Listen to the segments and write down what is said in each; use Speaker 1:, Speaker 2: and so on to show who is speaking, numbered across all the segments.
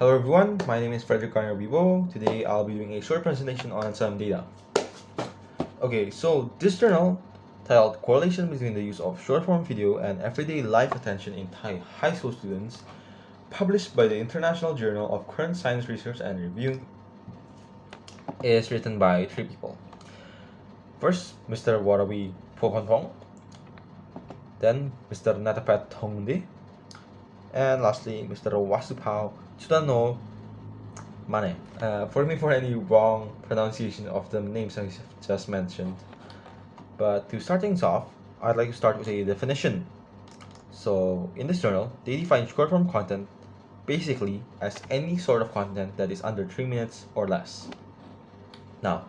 Speaker 1: Hello everyone, my name is Frederick Garner Vivo. Today I'll be doing a short presentation on some data. Okay, so this journal titled Correlation Between the Use of Short-Form Video and Everyday Life Attention in Thai High School Students, published by the International Journal of Current Science Research and Review, is written by three people. First, Mr. Warawi Phokonthong, then Mr. Natapat Thongde, and lastly, Mr. Wasupao Chutano Mane. Forgive me for any wrong pronunciation of the names I just mentioned. But to start things off, I'd like to start with a definition. So, in this journal, they define short form content basically as any sort of content that is under 3 minutes or less. Now,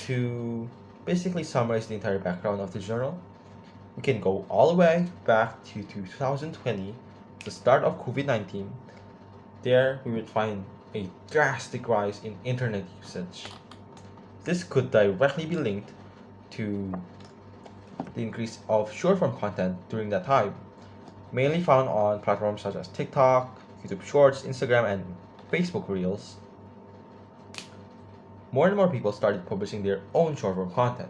Speaker 1: to basically summarize the entire background of the journal, we can go all the way back to 2020, the start of COVID-19. There, we would find a drastic rise in internet usage. This could directly be linked to the increase of short-form content during that time, mainly found on platforms such as TikTok, YouTube Shorts, Instagram, and Facebook Reels. More and more people started publishing their own short-form content.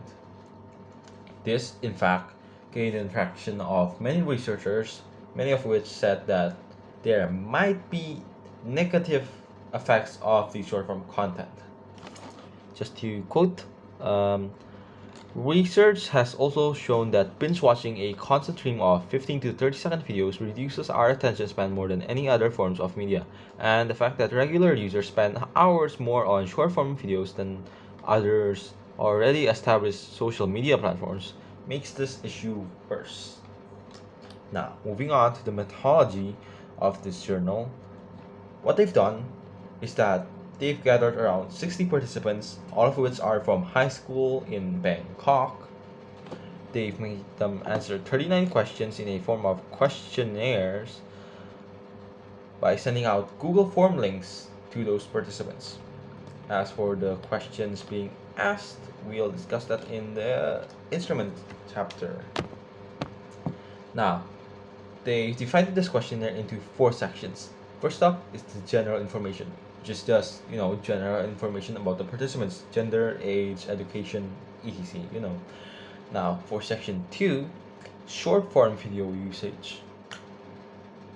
Speaker 1: This, in fact, gained the traction of many researchers, many of which said that there might be negative effects of the short-form content. Just to quote, research has also shown that binge watching a constant stream of 15 to 30-second videos reduces our attention span more than any other forms of media, and the fact that regular users spend hours more on short-form videos than others already established social media platforms makes this issue worse. Now, moving on to the methodology of this journal, what they've done is that they've gathered around 60 participants, all of which are from high school in Bangkok. They've made them answer 39 questions in a form of questionnaires by sending out Google Form links to those participants. As for the questions being asked, we'll discuss that in the instrument chapter. Now, they divided this questionnaire into 4 sections. First up is the general information, which is just, general information about the participants, gender, age, education, etc. Now, for section 2, short form video usage.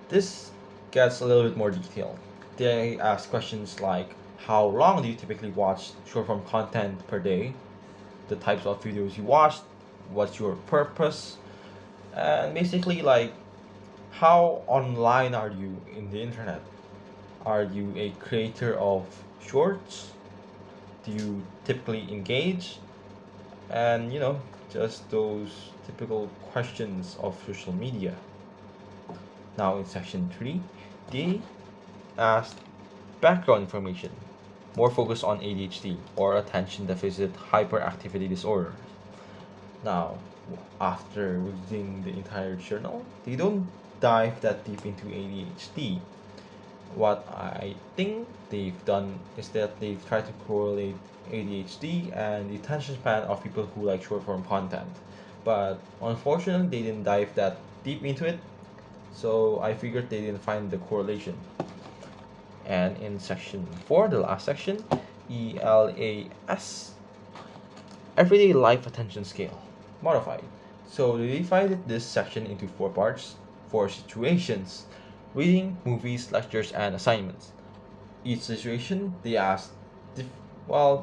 Speaker 1: This gets a little bit more detailed. They ask questions like, how long do you typically watch short form content per day? The types of videos you watch, what's your purpose, and basically like, how online are you in the internet? Are you a creator of shorts? Do you typically engage? And just those typical questions of social media. Now in section 3, they asked background information, more focused on ADHD or attention deficit hyperactivity disorder. Now, after reading the entire journal, they don't dive that deep into ADHD. What I think they've done is that they've tried to correlate ADHD and the attention span of people who like short form content. But unfortunately, they didn't dive that deep into it, so I figured they didn't find the correlation. And in section 4, the last section, ELAS, Everyday Life Attention Scale, modified. So they divided this section into 4 parts, 4 situations: reading, movies, lectures, and assignments. Each situation, they asked,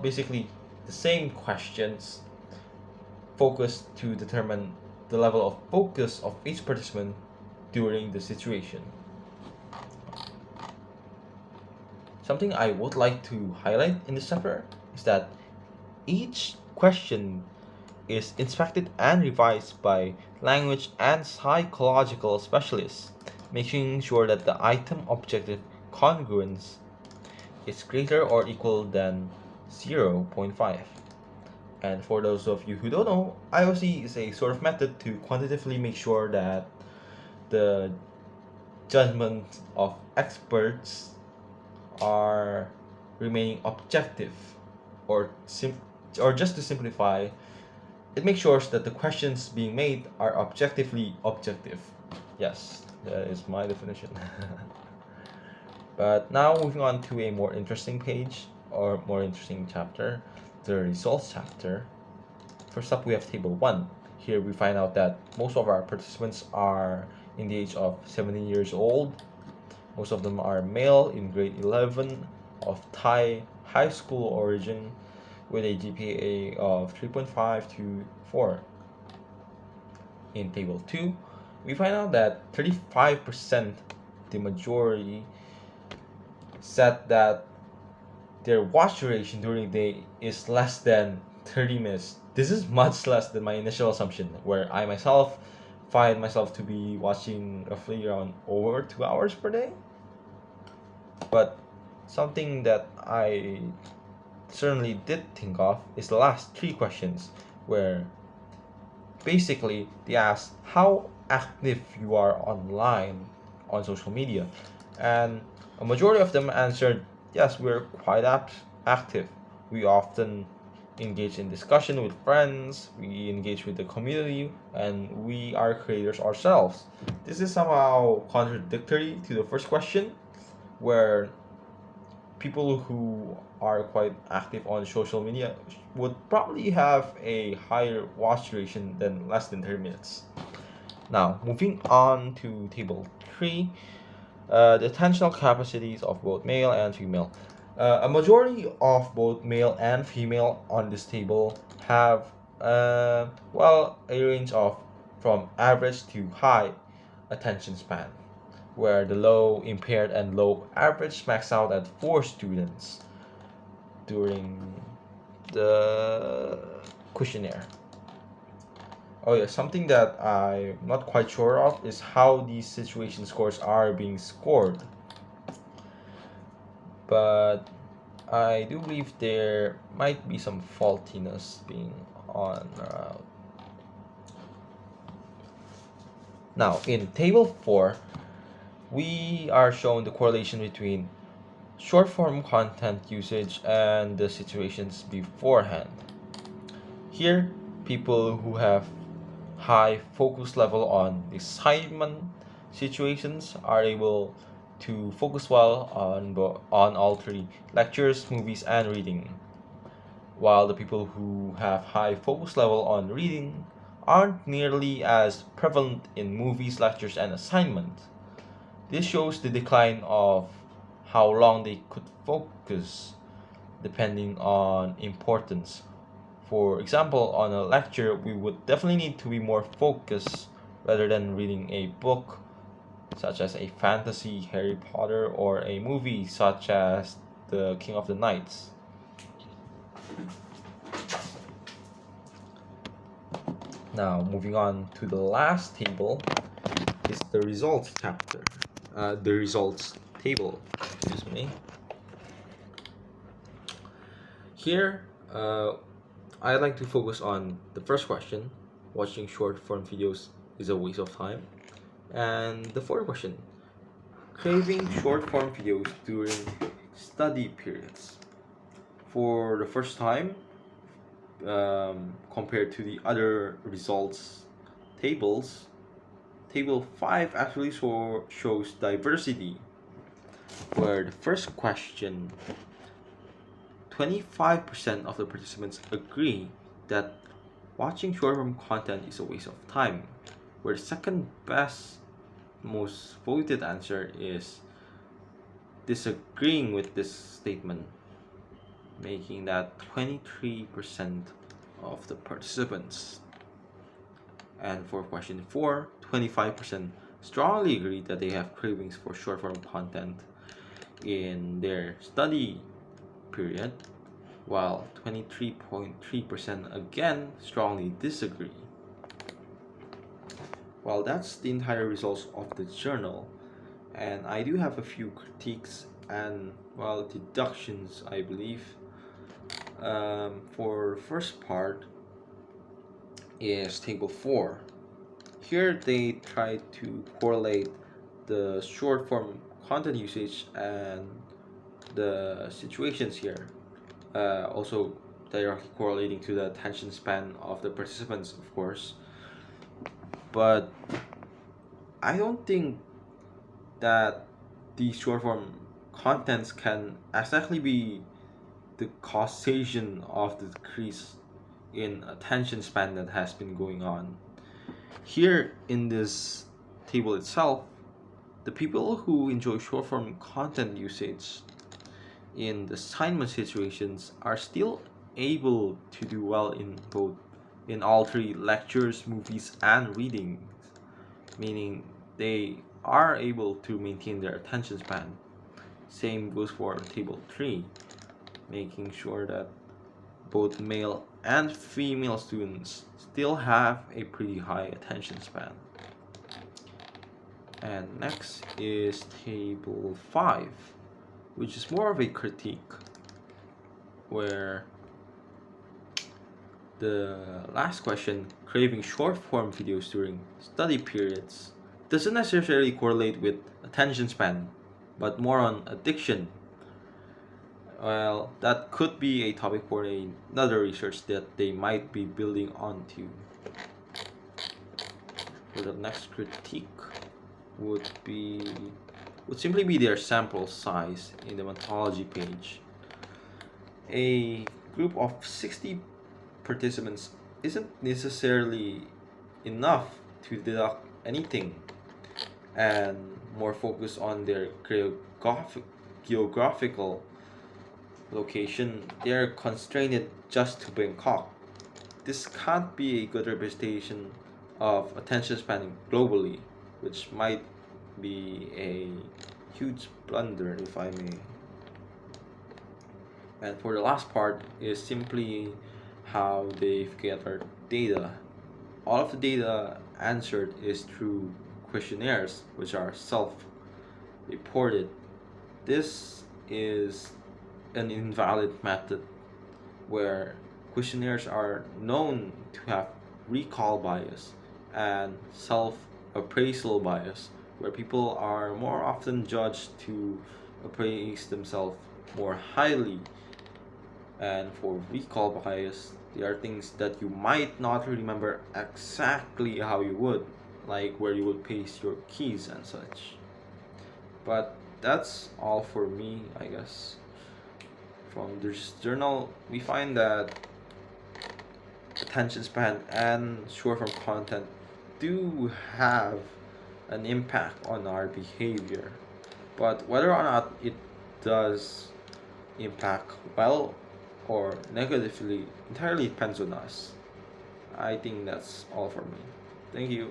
Speaker 1: basically the same questions, focused to determine the level of focus of each participant during the situation. Something I would like to highlight in this chapter is that each question is inspected and revised by language and psychological specialists, making sure that the item objective congruence is greater or equal than 0.5. And for those of you who don't know, IOC is a sort of method to quantitatively make sure that the judgment of experts are remaining objective, or just to simplify, it makes sure that the questions being made are objectively objective. Yes, that is my definition. But now moving on to a more interesting page or more interesting chapter, the results chapter. First up, we have table 1. Here we find out that most of our participants are in the age of 17 years old. Most of them are male in grade 11 of Thai high school origin with a GPA of 3.5 to 4. In table 2, we find out that 35%, the majority, said that their watch duration during the day is less than 30 minutes. This is much less than my initial assumption, where I myself find myself to be watching roughly around over 2 hours per day. But something that I certainly did think of is the last 3 questions, where basically they ask how active you are online on social media. And a majority of them answered, yes, we're quite active. We often engage in discussion with friends, we engage with the community, and we are creators ourselves. This is somehow contradictory to the first question, where people who are quite active on social media would probably have a higher watch duration than less than 30 minutes. Now, moving on to table 3, the attentional capacities of both male and female. A majority of both male and female on this table have, a range of from average to high attention span, where the low, impaired, and low average max out at 4 students during the questionnaire. Oh yeah, something that I'm not quite sure of is how these situation scores are being scored. But I do believe there might be some faultiness being on. Now, in table 4, we are shown the correlation between short form content usage and the situations beforehand. Here, people who have high focus level on assignment situations are able to focus well on all 3 lectures, movies, and reading, while the people who have high focus level on reading aren't nearly as prevalent in movies, lectures, and assignment. This shows the decline of how long they could focus depending on importance. For example, on a lecture, we would definitely need to be more focused rather than reading a book such as a fantasy Harry Potter or a movie such as The King of the Knights. Now, moving on to the last table is the results chapter. The results table, excuse me. Here, I'd like to focus on the first question: watching short form videos is a waste of time. And the fourth question: craving short form videos during study periods. For the first time, compared to the other results tables, table 5 actually shows diversity, where the first question, 25% of the participants agree that watching short-form content is a waste of time, where the second best, most voted answer is disagreeing with this statement, making that 23% of the participants. And for question 4, 25% strongly agree that they have cravings for short-form content in their study period, while 23.3% again strongly disagree. Well, that's the entire results of the journal, and I do have a few critiques and, deductions, I believe. For first part is table 4. Here they try to correlate the short form content usage and the situations here, also directly correlating to the attention span of the participants, of course. But I don't think that the short form contents can exactly be the causation of the decrease in attention span that has been going on. Here in this table itself, the people who enjoy short form content usage in the assignment situations are still able to do well in all three lectures, movies, and reading, meaning they are able to maintain their attention span. Same goes for table 3, making sure that both male and female students still have a pretty high attention span. And next is table 5, which is more of a critique, where the last question, craving short form videos during study periods, doesn't necessarily correlate with attention span, but more on addiction. Well, that could be a topic for another research that they might be building onto. For the next critique would simply be their sample size in the methodology page. A group of 60 participants isn't necessarily enough to deduct anything, and more focus on their geographical location. They are constrained just to Bangkok. This can't be a good representation of attention span globally, which might be a huge blunder, if I may. And for the last part is simply how they've gathered data. All of the data answered is through questionnaires, which are self-reported. This is an invalid method where questionnaires are known to have recall bias and self-appraisal bias, where people are more often judged to appraise themselves more highly. And for recall bias, there are things that you might not remember exactly how you would, like where you would paste your keys and such. But that's all for me, I guess. From this journal, we find that attention span and short form content do have an impact on our behavior. But whether or not it does impact well or negatively entirely depends on us. I think that's all for me. Thank you.